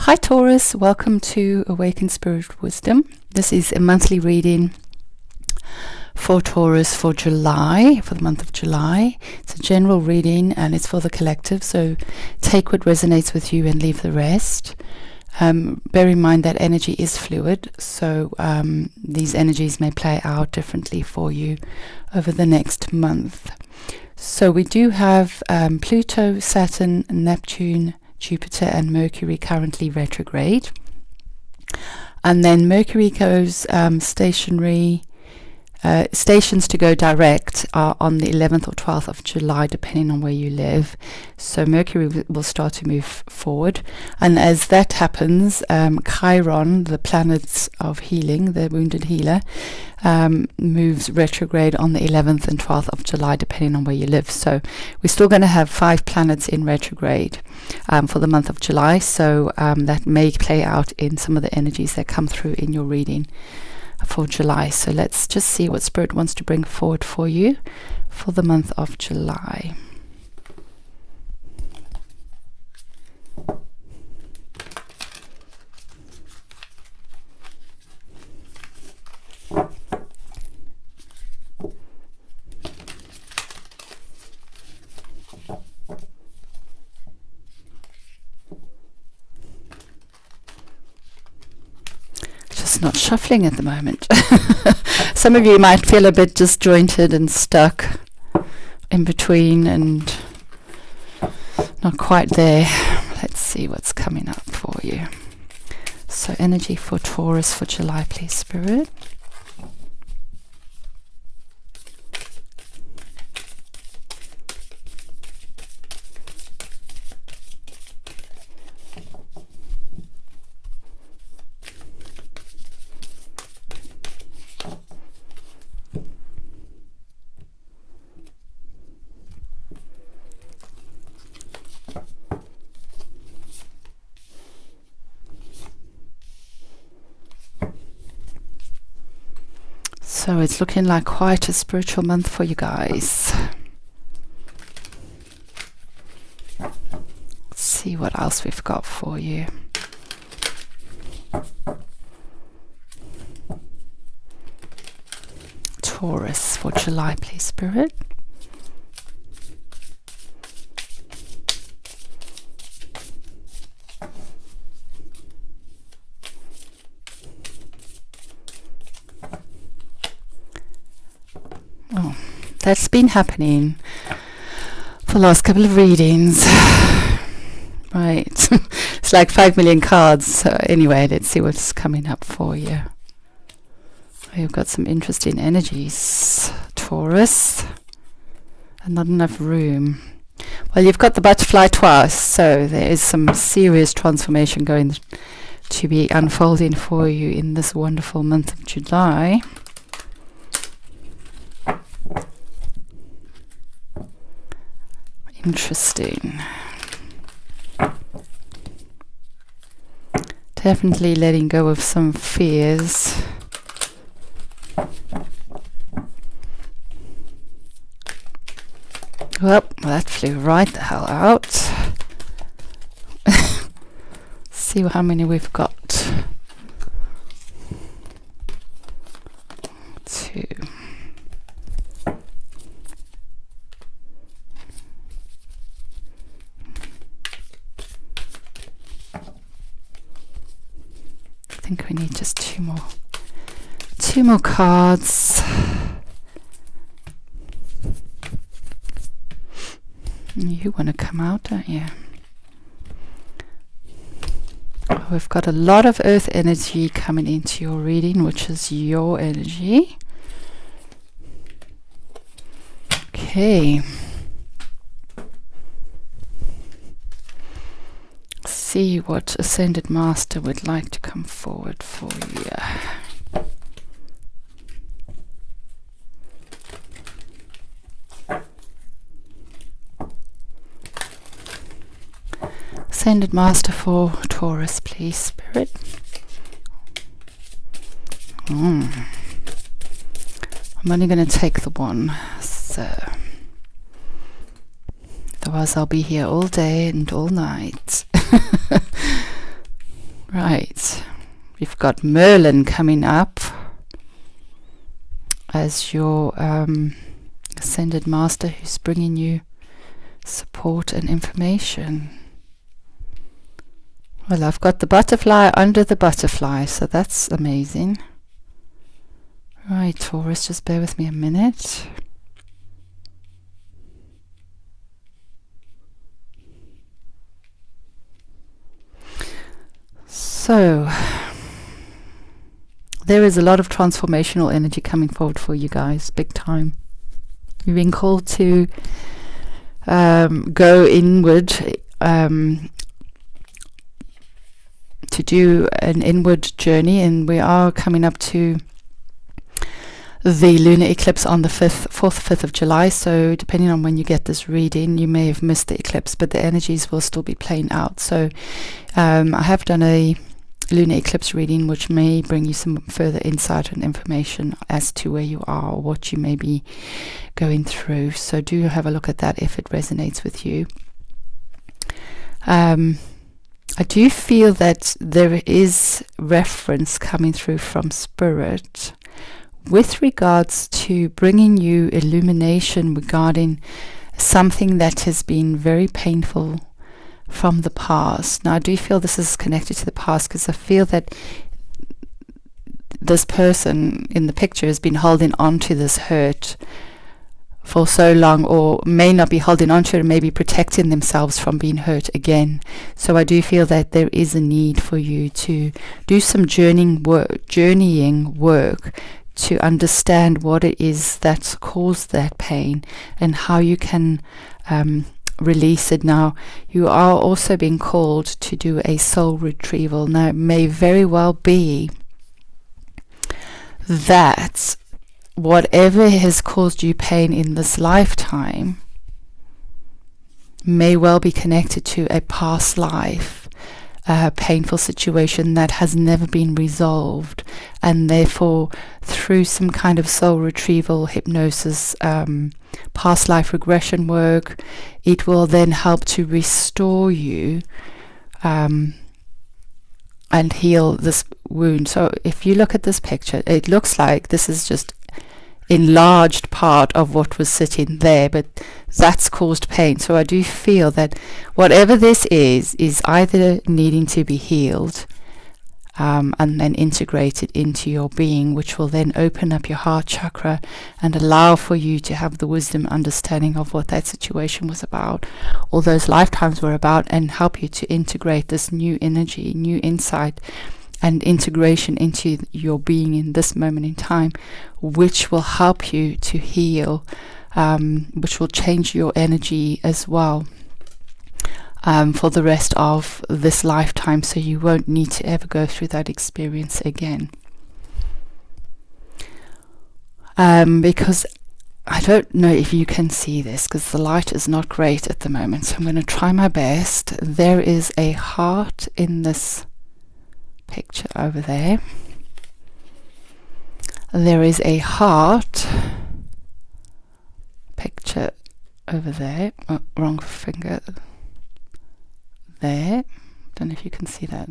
Hi Taurus, welcome to Awaken Spirit Wisdom. This is a monthly reading for Taurus for July, for the month of July. It's a general reading and it's for the collective, so take what resonates with you and leave the rest. Bear in mind that energy is fluid, so these energies may play out differently for you over the next month. So we do have Pluto, Saturn, Neptune, Jupiter and Mercury currently retrograde, and then Mercury goes stations to go direct are on the 11th or 12th of July, depending on where you live. So Mercury will start to move forward, and as that happens, Chiron, the planet of healing, the wounded healer, moves retrograde on the 11th and 12th of July, depending on where you live. So we're still going to have 5 planets in retrograde for the month of July, so that may play out in some of the energies that come through in your reading for July. So let's just see what Spirit wants to bring forward for you for the month of July. Just not shuffling at the moment. Some of you might feel a bit disjointed and stuck in between and not quite there. Let's see what's coming up for you. So energy for Taurus for July, please, Spirit. So it's looking like quite a spiritual month for you guys. Let's see what else we've got for you. Taurus for July, please, Spirit. Oh, that's been happening for the last couple of readings. Right. It's like 5 million cards. So anyway, let's see what's coming up for you. You've got some interesting energies, Taurus, and not enough room. Well, you've got the butterfly twice, so there is some serious transformation going to be unfolding for you in this wonderful month of July. Interesting. Definitely letting go of some fears. Well, that flew right the hell out. See how many we've got. 2. I think we need just 2 more. 2 more cards. You want to come out, don't you? Oh, we've got a lot of earth energy coming into your reading, which is your energy. Okay. See what Ascended Master would like to come forward for you. Ascended Master for Taurus, please, Spirit. I'm only going to take the one, so otherwise I'll be here all day and all night. Right. We've got Merlin coming up as your Ascended Master who's bringing you support and information. Well, I've got the butterfly under the butterfly, so that's amazing. Right, Taurus, just bear with me a minute. So, there is a lot of transformational energy coming forward for you guys, big time. You've been called to go inward, to do an inward journey, and we are coming up to the lunar eclipse on the 4th, 5th of July, so depending on when you get this reading, you may have missed the eclipse, but the energies will still be playing out. So I have done a lunar eclipse reading, which may bring you some further insight and information as to where you are or what you may be going through. So do have a look at that if it resonates with you. I do feel that there is reference coming through from Spirit with regards to bringing you illumination regarding something that has been very painful from the past. Now, I do feel this is connected to the past because I feel that this person in the picture has been holding on to this hurt for so long, or may not be holding on to it, or maybe protecting themselves from being hurt again. So I do feel that there is a need for you to do some journeying work to understand what it is that's caused that pain and how you can release it. Now, you are also being called to do a soul retrieval. Now, it may very well be that whatever has caused you pain in this lifetime may well be connected to a past life, painful situation that has never been resolved, and therefore through some kind of soul retrieval, hypnosis, past life regression work, it will then help to restore you and heal this wound. So if you look at this picture, it looks like this is just enlarged part of what was sitting there, but that's caused pain. So I do feel that whatever this is either needing to be healed and then integrated into your being, which will then open up your heart chakra and allow for you to have the wisdom understanding of what that situation was about, all those lifetimes were about, and help you to integrate this new energy, new insight and integration into your being in this moment in time, which will help you to heal, which will change your energy as well for the rest of this lifetime, so you won't need to ever go through that experience again. Because I don't know if you can see this, because the light is not great at the moment, so I'm going to try my best. There is a heart in this picture over there. There is a heart picture over there. Oh, wrong finger. There. Don't know if you can see that.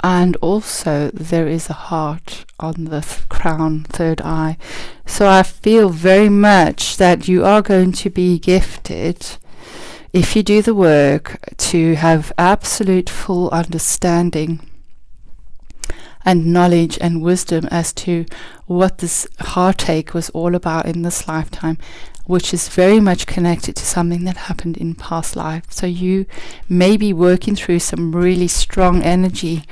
And also there is a heart on the crown, third eye. So I feel very much that you are going to be gifted, if you do the work, to have absolute full understanding and knowledge and wisdom as to what this heartache was all about in this lifetime, which is very much connected to something that happened in past life. So you may be working through some really strong energy,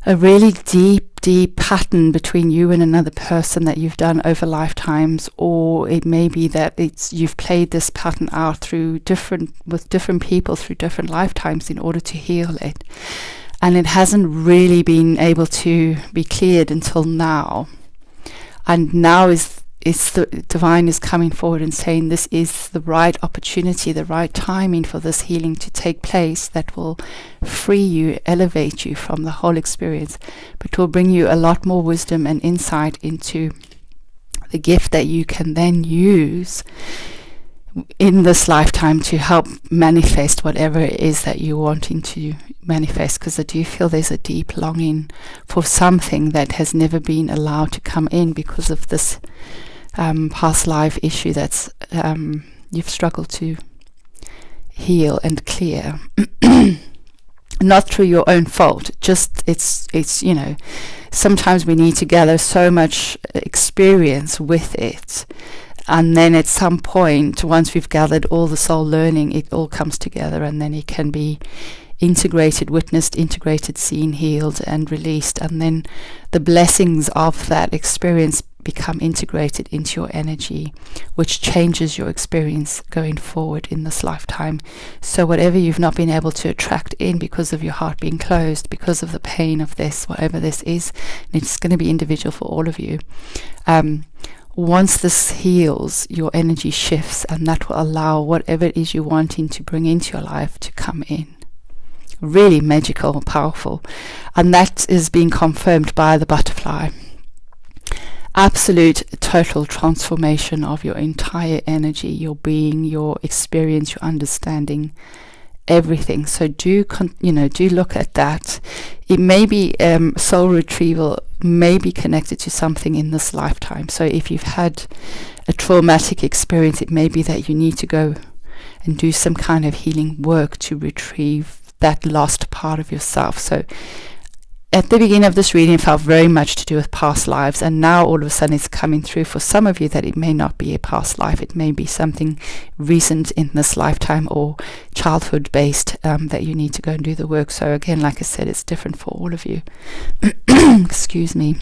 a really deep pattern between you and another person that you've done over lifetimes, or it may be that you've played this pattern out with different people through different lifetimes in order to heal it, and it hasn't really been able to be cleared until now. And now is the divine is coming forward and saying this is the right opportunity, the right timing for this healing to take place, that will free you, elevate you from the whole experience, but will bring you a lot more wisdom and insight into the gift that you can then use in this lifetime to help manifest whatever it is that you're wanting to manifest, because I do feel there's a deep longing for something that has never been allowed to come in because of this past life issue that's you've struggled to heal and clear. Not through your own fault, just it's sometimes we need to gather so much experience with it, and then at some point, once we've gathered all the soul learning, it all comes together, and then it can be integrated, witnessed, integrated, seen, healed, and released, and then the blessings of that experience become integrated into your energy, which changes your experience going forward in this lifetime. So whatever you've not been able to attract in because of your heart being closed, because of the pain of this, whatever this is, and it's going to be individual for all of you. Once this heals, your energy shifts, and that will allow whatever it is you're wanting to bring into your life to come in. Really magical, powerful. And that is being confirmed by the butterfly. Absolute, total transformation of your entire energy, your being, your experience, your understanding, everything. So do look at that. It may be soul retrieval, may be connected to something in this lifetime. So if you've had a traumatic experience, it may be that you need to go and do some kind of healing work to retrieve that lost part of yourself. So at the beginning of this reading, it felt very much to do with past lives, and now all of a sudden it's coming through for some of you that it may not be a past life. It may be something recent in this lifetime or childhood based, that you need to go and do the work. So again, like I said, it's different for all of you. Excuse me.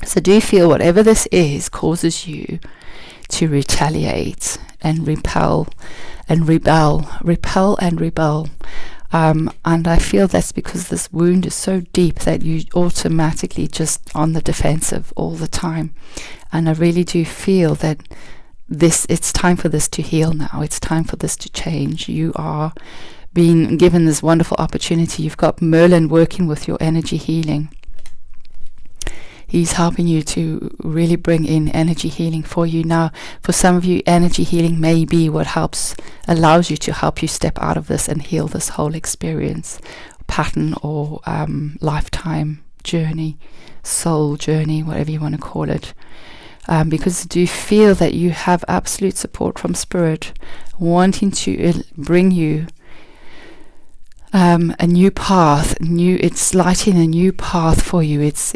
So do you feel whatever this is causes you to retaliate and repel and rebel, and I feel that's because this wound is so deep that you automatically just on the defensive all the time. And I really do feel that it's time for this to heal now. It's time for this to change. You are being given this wonderful opportunity. You've got Merlin working with your energy healing. He's helping you to really bring in energy healing for you. Now, for some of you, energy healing may be what allows you to help you step out of this and heal this whole experience, pattern, or lifetime journey, soul journey, whatever you want to call it. Because do you feel that you have absolute support from Spirit, wanting to bring you a new path, it's lighting a new path for you. It's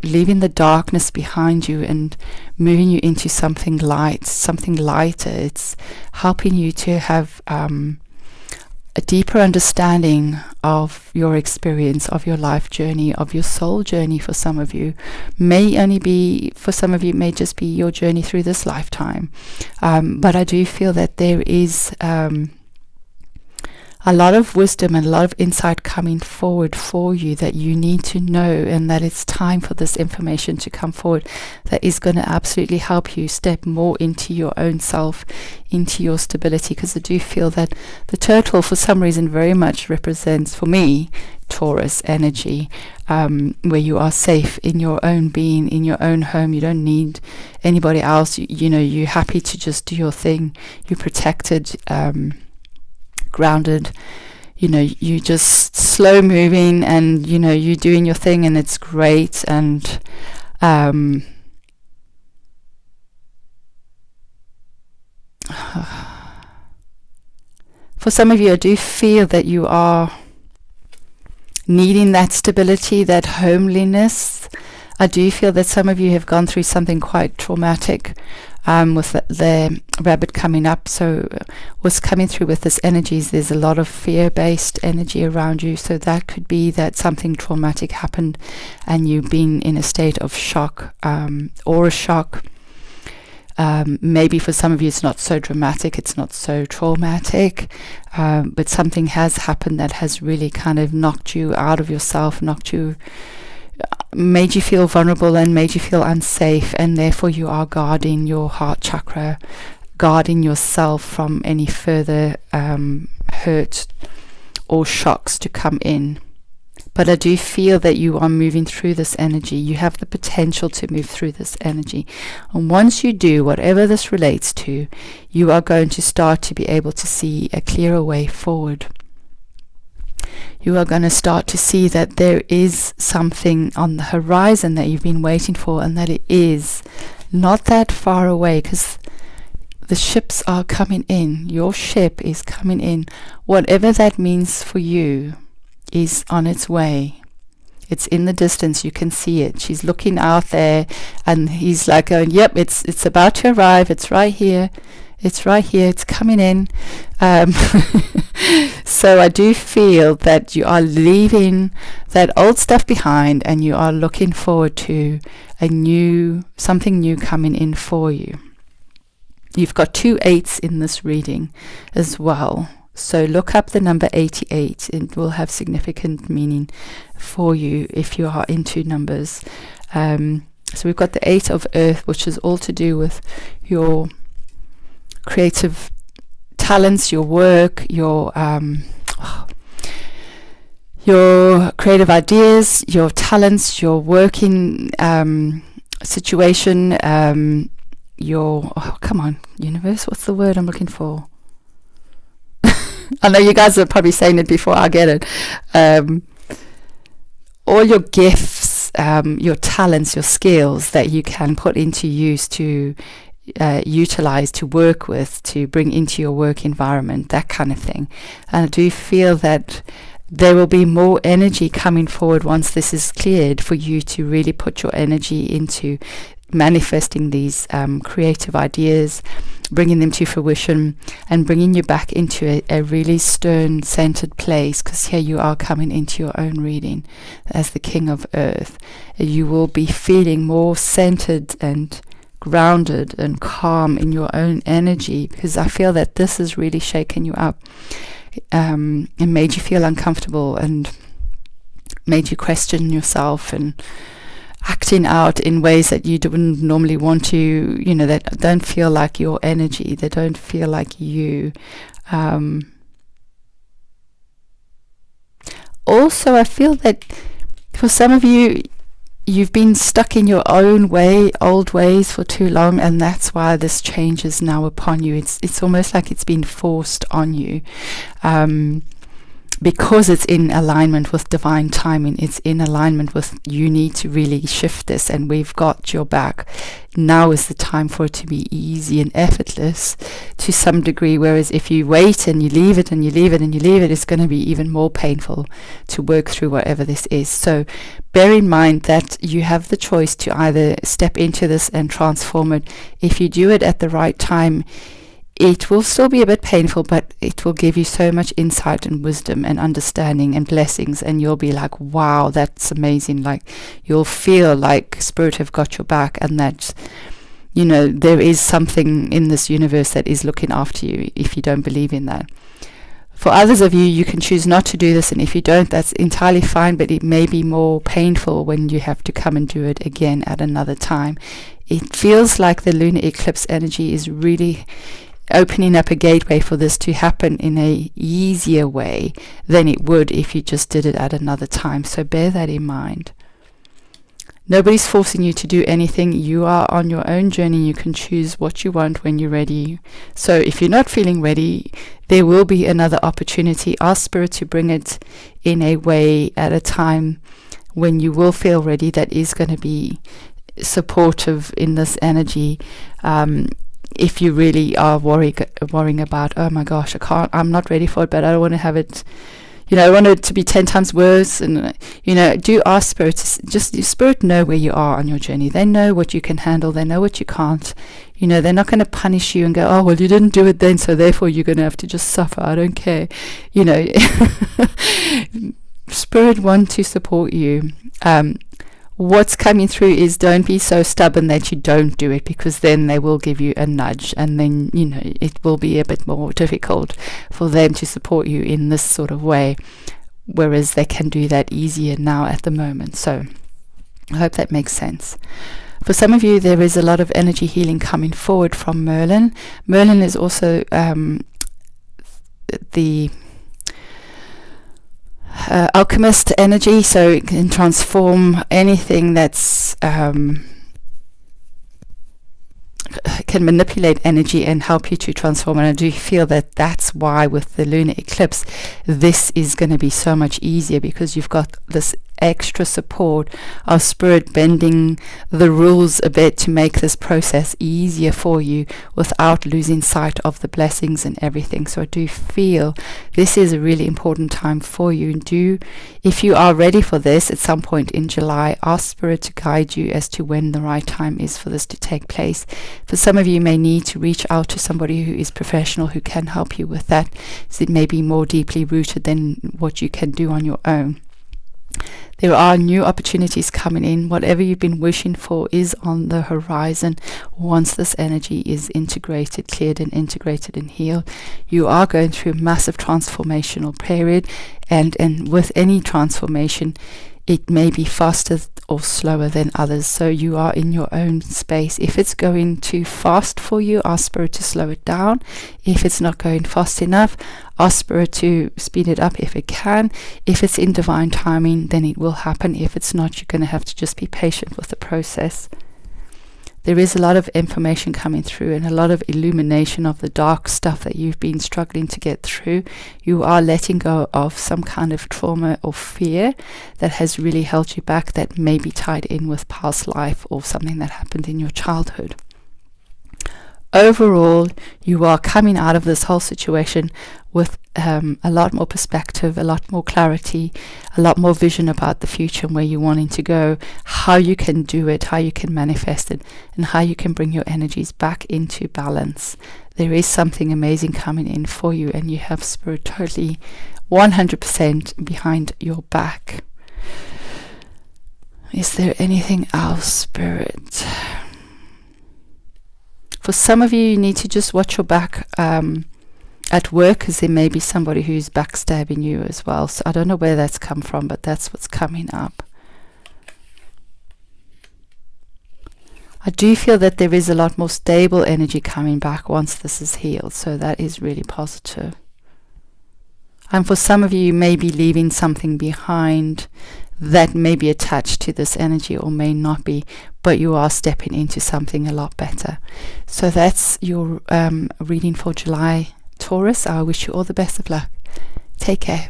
leaving the darkness behind you and moving you into something light, something lighter. It's helping you to have a deeper understanding of your experience, of your life journey, of your soul journey. For some of you, for some of you, it may just be your journey through this lifetime. But I do feel that there is a lot of wisdom and a lot of insight coming forward for you that you need to know, and that it's time for this information to come forward that is going to absolutely help you step more into your own self, into your stability. Because I do feel that the turtle, for some reason, very much represents, for me, Taurus energy, where you are safe in your own being, in your own home. You don't need anybody else. You're happy to just do your thing. You're protected, grounded, you just slow moving, and you're doing your thing, and it's great. And for some of you, I do feel that you are needing that stability, that homeliness. I do feel that some of you have gone through something quite traumatic, with the rabbit coming up. So what's coming through with this energy is there's a lot of fear-based energy around you. So that could be that something traumatic happened and you've been in a state of shock, or a shock. Maybe for some of you it's not so dramatic, it's not so traumatic, but something has happened that has really kind of knocked you out of yourself, made you feel vulnerable and made you feel unsafe, and therefore you are guarding your heart chakra, guarding yourself from any further hurt or shocks to come in. But I do feel that you are moving through this energy. You have the potential to move through this energy. And once you do, whatever this relates to, you are going to start to be able to see a clearer way forward. You are going to start to see that there is something on the horizon that you've been waiting for, and that it is not that far away, because the ships are coming in. Your ship is coming in. Whatever that means for you is on its way. It's in the distance. You can see it. She's looking out there, and he's like going, yep, it's about to arrive. It's right here. It's right here. It's coming in. So I do feel that you are leaving that old stuff behind, and you are looking forward to something new coming in for you. You've got 2 8s in this reading as well. So look up the number 88. It will have significant meaning for you if you are into numbers. So we've got the 8 of Earth, which is all to do with your creative talents, your work, your creative ideas, your talents, your working situation, come on, universe, what's the word I'm looking for? I know you guys are probably saying it before I get it. All your gifts, your talents, your skills that you can put into use to utilize, to work with, to bring into your work environment, that kind of thing. And I do feel that there will be more energy coming forward once this is cleared, for you to really put your energy into manifesting these creative ideas, bringing them to fruition, and bringing you back into a really stern centered place, because here you are coming into your own reading as the King of Earth. You will be feeling more centered and grounded and calm in your own energy, because I feel that this has really shaken you up and made you feel uncomfortable, and made you question yourself, and acting out in ways that you wouldn't normally want to, that don't feel like your energy, they don't feel like you. Also, I feel that for some of you, you've been stuck in your own way, old ways for too long, and that's why this change is now upon you. It's almost like it's been forced on you. Because it's in alignment with divine timing, it's in alignment with, you need to really shift this, and we've got your back. Now is the time for it to be easy and effortless to some degree, whereas if you wait and you leave it and you leave it and you leave it, it's going to be even more painful to work through whatever this is. So bear in mind that you have the choice to either step into this and transform it. If you do it at the right time, it will still be a bit painful, but it will give you so much insight and wisdom and understanding and blessings, and you'll be like, wow, that's amazing. Like, you'll feel like Spirit have got your back, and that, there is something in this universe that is looking after you, if you don't believe in that. For others of you, you can choose not to do this, and if you don't, that's entirely fine, but it may be more painful when you have to come and do it again at another time. It feels like the lunar eclipse energy is really opening up a gateway for this to happen in a easier way than it would if you just did it at another time. So bear that in mind. Nobody's forcing you to do anything. You are on your own journey. You can choose what you want when you're ready. So if you're not feeling ready, there will be another opportunity. Ask Spirit to bring it in a way at a time when you will feel ready, that is going to be supportive in this energy. If you really are worrying about, oh my gosh, I'm not ready for it, but I don't want to have it, I want it to be 10 times worse. And, do ask Spirit, Spirit know where you are on your journey. They know what you can handle. They know what you can't. They're not going to punish you and go, oh, well, you didn't do it then, so therefore you're going to have to just suffer. I don't care. Spirit want to support you. What's coming through is, don't be so stubborn that you don't do it, because then they will give you a nudge, and then it will be a bit more difficult for them to support you in this sort of way, whereas they can do that easier now at the moment. So I hope that makes sense. For some of you, there is a lot of energy healing coming forward from Merlin. Merlin is also alchemist energy, so it can transform anything that's can manipulate energy and help you to transform. And I do feel that that's why with the lunar eclipse this is going to be so much easier, because you've got this extra support of spirit bending the rules a bit to make this process easier for you without losing sight of the blessings and everything. So I do feel this is a really important time for you. And if you are ready for this at some point in July, ask spirit to guide you as to when the right time is for this to take place. For some of you may need to reach out to somebody who is professional who can help you with that, so it may be more deeply rooted than what you can do on your own. There are new opportunities coming in. Whatever you've been wishing for is on the horizon once this energy is integrated, cleared and integrated and healed. You are going through a massive transformational period, and with any transformation it may be faster or slower than others, so you are in your own space. If it's going too fast for you, ask spirit to slow it down. If it's not going fast enough, ask spirit to speed it up if it can. If it's in divine timing, then it will happen. If it's not, you're going to have to just be patient with the process. There is a lot of information coming through and a lot of illumination of the dark stuff that you've been struggling to get through. You are letting go of some kind of trauma or fear that has really held you back, that may be tied in with past life or something that happened in your childhood. Overall, you are coming out of this whole situation with a lot more perspective, a lot more clarity, a lot more vision about the future and where you're wanting to go, how you can do it, how you can manifest it, and how you can bring your energies back into balance. There is something amazing coming in for you, and you have spirit totally 100% behind your back. Is there anything else, spirit? For some of you, you need to just watch your back at work, because there may be somebody who's backstabbing you as well. So I don't know where that's come from, but that's what's coming up. I do feel that there is a lot more stable energy coming back once this is healed, so that is really positive. And for some of you, you may be leaving something behind that may be attached to this energy or may not be, but you are stepping into something a lot better. So that's your reading for July, Taurus. I wish you all the best of luck. Take care.